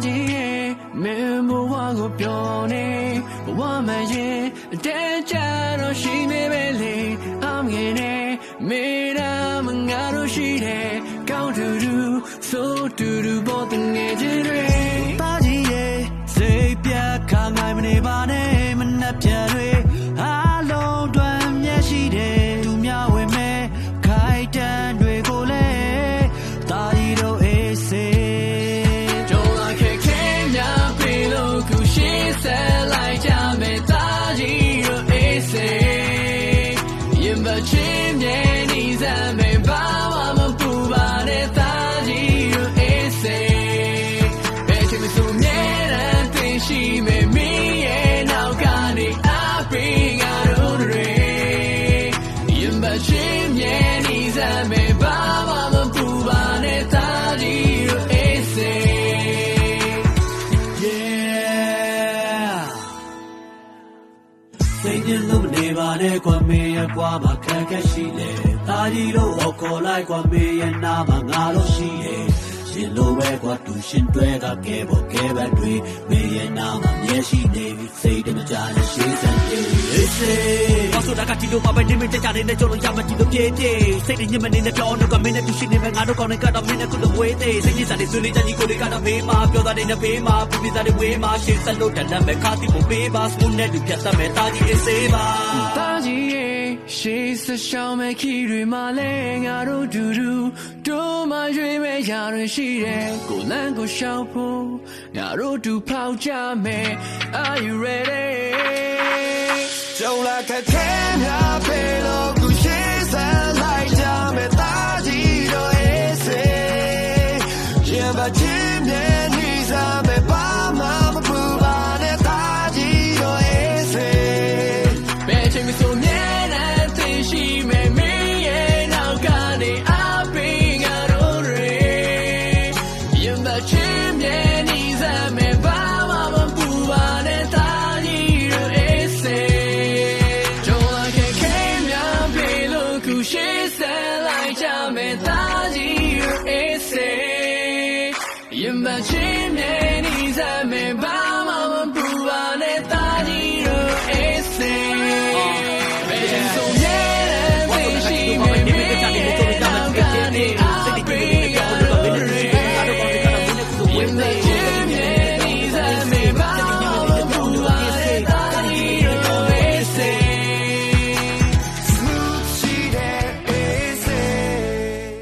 ကြီးမင်းဘဝကိုပြောနေဘဝမှရင်တဲ့ကြတော့ရှိနေပဲလေအမငယ်နဲ့မင်းနာမငါတို့ရှိတယ်ကောင်းတူတူဆိုတူတူပေါ်တဲ့ငယ်ချင်းတွေတာကြီးရဲ့စိတ်ပြတ်ခါငိုင်းမနေပါနဲ့မနှက်ပြတွေအားလုံးတွင်မျက်ရှိတယ်သူများဝင်မဲ့ခိုင်တန်တွေကိုလေတာကြီးတို့အေးစေကြုံလာခဲ့ခင်များပြီလို့ခုရှိဆက်လိုက်ကြမယ်တာကြီးတို့အေးစေရင်မချင်းမြဲနေစမ်းမယ်ဘာမှမပူပါနဲ့တာကြီးတို့အေးစေဘယ်ချိန်မှဆိုမြဲတမ်းသိရှိမယ်မင်းရဲ့နောက်ကနေအပင်ငါတို့တွေရင်မချင်းမြဲနေစမ်းမယ်ဘာမှမပူပါနဲ့တာကြီးတို့အေးစေ Yeah စိတ်ညစ်လို့မနေပါနဲ့ကွာမင်းရဲ့ကွာမှာခက်ခက်ရှိလေတာကြီးတို့ဟောခေါ်လိုက်ကွာမင်းရဲ့နာမှာငါတို့ရှိရဲ့ရှင်လိုပဲကွာသူရှင်တွဲကကဲဖို့ကဲပဲတွေမင်းရဲ့နာမှာမျက်ရှိနေပြီစိတ်တမကြနဲ့ရှေးစံပြေးစေဘာဆိုတာကတီလိုပါပဲနေမကြကြနေတဲ့ကြုံလို့ရမှတီလိုပြေးပြေးစိတ်ညစ်မနေတဲ့ပြောတော့ကမင်းနဲ့သူရှင်နေပဲငါတို့ကောင်းနေကတော့မင်းနဲ့ကုလို့ဝေးသေးစိတ်ညစ်စားတဲ့ဆွေးလေးချကြီးကိုလေးကတော့ဘေးမှာပြောတာတဲ့ဘေးမှာပြပြစားတဲ့ဝေးမှာရှေးစံလို့တန်တဲ့ခါတီဖို့ပေးပါစမုန်နဲ့သူပြတ်တဲ့တာကြီးအေးစေးပါတာကြီးရဲ့ရှေးစရှောင်းမဲ့ခီတွေမှာလဲငါတို့တူတူတို့မှရွေးမဲ့ရာတွေရှိတယ်ကိုလန်းကိုရှောက်ဖို့ငါတို့တူဖောက်ကြမယ် Are you ready ကြုံလာခဲ့တဲ့များဖေလို့ကိုရှေးစမ်းလိုက်ကြမယ်တာကြီးတို့အေးစေရင်ပါချင်းမြဲနေစားမယ်ဘာမှမပူပါနဲ့တာကြီးတို့အေးစေဘယ်ချိန်မှဆိုမြဲတမ်းသိရှိမယ်မင်းရဲ့နောက်ကနေအပင်ငါတို့တွေရင်ပါချင်းမြဲနေစားမယ်ဘာမှမပူပါနဲ့တာကြီးတို့အေးစေကြုံလာခဲ့ခင်များပြီလို့ခုရှိဆက်လိုက်ကြမယ်တာကြီးတို့အေးစေရင်ပါချင်းမြဲနေစားမယ်ဘာမှမ